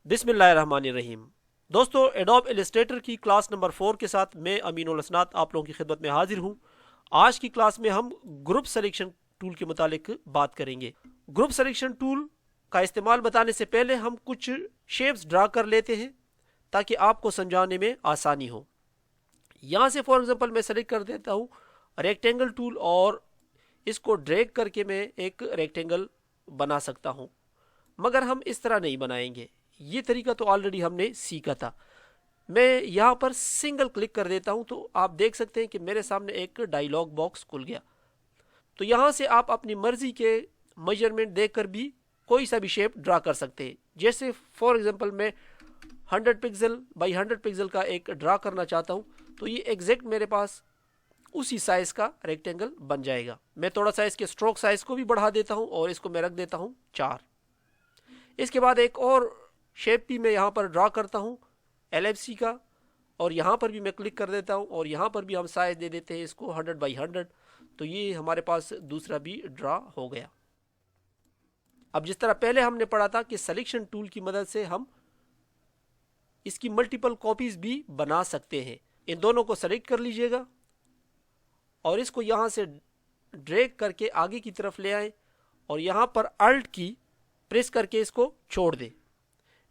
बिस्मिल्लाहिर्रहमानिर्रहीम। दोस्तों, adobe Illustrator की क्लास नंबर 4 के साथ मैं अमीनुल हसनात आप लोगों की खिदमत में हाजिर हूँ। आज की क्लास में हम ग्रुप सिलेक्शन टूल के मुतालिक बात करेंगे। ग्रुप सिलेक्शन टूल का इस्तेमाल बताने से पहले हम कुछ शेप्स ड्रा कर लेते हैं ताकि आपको समझाने में आसानी हो। यहाँ से फॉर एग्जांपल मैं सेलेक्ट कर देता हूँ रेक्टेंगल टूल और इसको ड्रैग करके मैं एक रेक्टेंगल बना सकता हूँ, मगर हम इस तरह नहीं बनाएंगे। ये तरीका तो ऑलरेडी हमने सीखा था। मैं यहाँ पर सिंगल क्लिक कर देता हूँ तो आप देख सकते हैं कि मेरे सामने एक डायलॉग बॉक्स खुल गया। तो यहाँ से आप अपनी मर्जी के मेजरमेंट देखकर भी कोई सा भी शेप ड्रा कर सकते हैं। जैसे फॉर एग्जांपल मैं 100 पिक्सल बाई 100 पिक्सल का एक ड्रा करना चाहता हूँ, तो ये एग्जैक्ट मेरे पास उसी साइज का रेक्टेंगल बन जाएगा। मैं थोड़ा सा इसके स्ट्रोक साइज को भी बढ़ा देता हूँ और इसको मैं रख देता हूँ 4। इसके बाद एक और शेप भी मैं यहाँ पर ड्रा करता हूँ LFC का, और यहाँ पर भी मैं क्लिक कर देता हूँ और यहाँ पर भी हम साइज दे देते हैं इसको 100 बाई 100। तो ये हमारे पास दूसरा भी ड्रा हो गया। अब जिस तरह पहले हमने पढ़ा था कि सिलेक्शन टूल की मदद से हम इसकी मल्टीपल कॉपीज भी बना सकते हैं। इन दोनों को सेलेक्ट कर लीजिएगा और इसको यहाँ से ड्रैग करके आगे की तरफ ले आए और यहाँ पर अल्ट की प्रेस करके इसको छोड़ दें।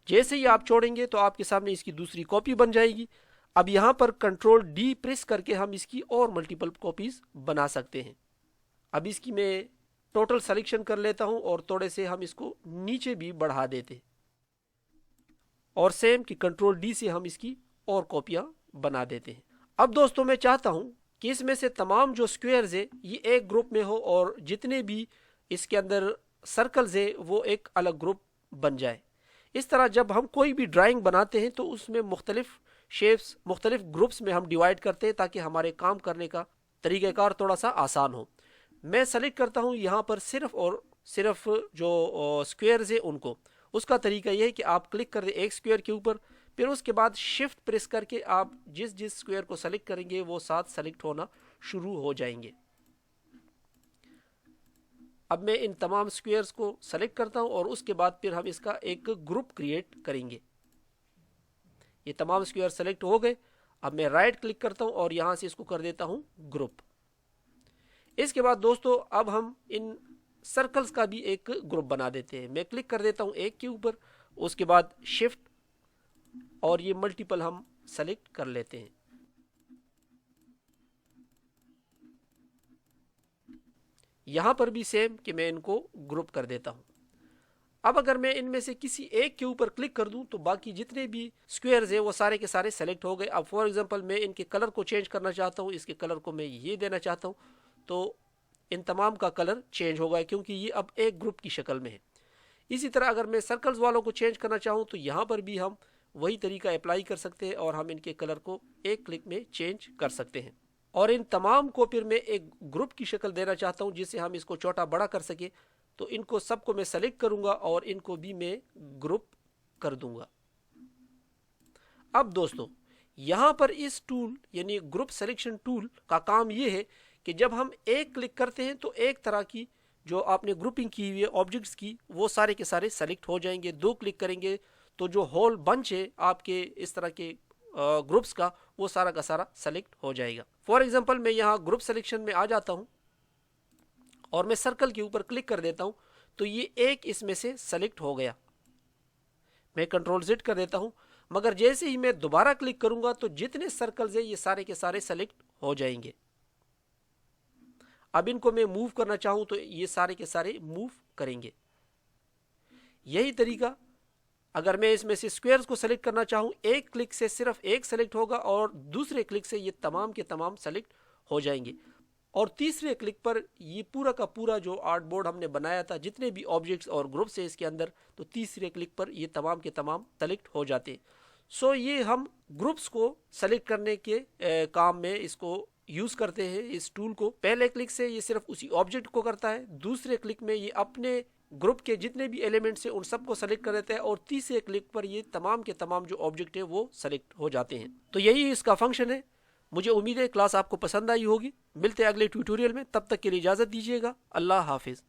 जैसे ही आप छोड़ेंगे तो आपके सामने इसकी दूसरी कॉपी बन जाएगी। अब यहाँ पर कंट्रोल D प्रेस करके हम इसकी और मल्टीपल कॉपीज बना सकते हैं। अब इसकी मैं टोटल सिलेक्शन कर लेता हूँ और थोड़े से हम इसको नीचे भी बढ़ा देते हैं और सेम कि कंट्रोल D से हम इसकी और कॉपियाँ बना देते हैं। अब दोस्तों, मैं चाहता हूँ कि इसमें से तमाम जो स्क्वायर्स है ये एक ग्रुप में हो और जितने भी इसके अंदर सर्कल्स है वो एक अलग ग्रुप बन जाए। इस तरह जब हम कोई भी ड्राइंग बनाते हैं तो उसमें मुख्तलिफ शेप्स मुख्तलिफ ग्रुप्स में हम डिवाइड करते हैं ताकि हमारे काम करने का तरीक़ाकार थोड़ा सा आसान हो। मैं सेलेक्ट करता हूँ यहाँ पर सिर्फ और सिर्फ जो स्क्वायर्स है उनको। उसका तरीका यह है कि आप क्लिक कर दें एक स्क्वायर के ऊपर, फिर उसके बाद शिफ्ट प्रेस करके आप जिस जिस स्क्वायर को सेलेक्ट करेंगे वो साथ सेलेक्ट होना शुरू हो जाएंगे। अब मैं इन तमाम स्क्वायर्स को सेलेक्ट करता हूं और उसके बाद फिर हम इसका एक ग्रुप क्रिएट करेंगे। ये तमाम स्क्वायर सेलेक्ट हो गए। अब मैं राइट क्लिक करता हूं और यहां से इसको कर देता हूं ग्रुप। इसके बाद दोस्तों, अब हम इन सर्कल्स का भी एक ग्रुप बना देते हैं। मैं क्लिक कर देता हूं एक के ऊपर, उसके बाद शिफ्ट और ये मल्टीपल हम सेलेक्ट कर लेते हैं। यहां पर भी सेम कि मैं इनको ग्रुप कर देता हूं। अब अगर मैं इनमें से किसी एक के ऊपर क्लिक कर दूं तो बाकी जितने भी स्क्वायर्स है वो सारे के सारे सेलेक्ट हो गए। अब फॉर एग्जांपल मैं इनके कलर को चेंज करना चाहता हूं, इसके कलर को मैं ये देना चाहता हूं, तो इन तमाम का कलर चेंज हो गया क्योंकि ये अब एक ग्रुप की शक्ल में है। इसी तरह अगर मैं सर्कल्स वालों को चेंज करना चाहूँ तो यहाँ पर भी हम वही तरीका अप्लाई कर सकते हैं और हम इनके कलर को एक क्लिक में चेंज कर सकते हैं। और इन तमाम को फिर मैं एक ग्रुप की शक्ल देना चाहता हूं जिससे हम इसको छोटा बड़ा कर सके, तो इनको सबको मैं सेलेक्ट करूंगा और इनको भी मैं ग्रुप कर दूंगा। अब दोस्तों, यहां पर इस टूल यानी ग्रुप सिलेक्शन टूल का काम यह है कि जब हम एक क्लिक करते हैं तो एक तरह की जो आपने ग्रुपिंग की हुई है ऑब्जेक्ट्स की वो सारे के सारे सेलेक्ट हो जाएंगे। 2 क्लिक करेंगे तो जो होल बंच है आपके इस तरह के ग्रुप्स का वो सारा का सारा सेलेक्ट हो जाएगा। फॉर एग्जांपल मैं यहाँ ग्रुप सिलेक्शन में आ जाता हूँ और मैं सर्कल के ऊपर क्लिक कर देता हूँ तो ये एक इसमें से सेलेक्ट हो गया। मैं कंट्रोल Z कर देता हूँ, मगर जैसे ही मैं दोबारा क्लिक करूंगा तो जितने सर्कल्स है ये सारे के सारे सेलेक्ट हो जाएंगे। अब इनको मैं मूव करना चाहूँ तो ये सारे के सारे मूव करेंगे। यही तरीका अगर मैं इसमें से स्क्वायर्स को सेलेक्ट करना चाहूँ, एक क्लिक से सिर्फ एक सेलेक्ट होगा और दूसरे क्लिक से ये तमाम के तमाम सेलेक्ट हो जाएंगे। और तीसरे क्लिक पर ये पूरा का पूरा जो आर्ट बोर्ड हमने बनाया था जितने भी ऑब्जेक्ट्स और ग्रुप्स है इसके अंदर, तो तीसरे क्लिक पर ये तमाम के तमाम सेलेक्ट हो जाते हैं। सो ये हम ग्रुप्स को सेलेक्ट करने के काम में इसको यूज करते हैं। इस टूल को पहले क्लिक से ये सिर्फ उसी ऑब्जेक्ट को करता है, दूसरे क्लिक में ये अपने ग्रुप के जितने भी एलिमेंट्स हैं उन सबको सेलेक्ट कर देता है और तीसरे क्लिक पर ये तमाम के तमाम जो ऑब्जेक्ट है वो सेलेक्ट हो जाते हैं। तो यही इसका फंक्शन है। मुझे उम्मीद है क्लास आपको पसंद आई होगी। मिलते हैं अगले ट्यूटोरियल में, तब तक के लिए इजाजत दीजिएगा। अल्लाह हाफिज।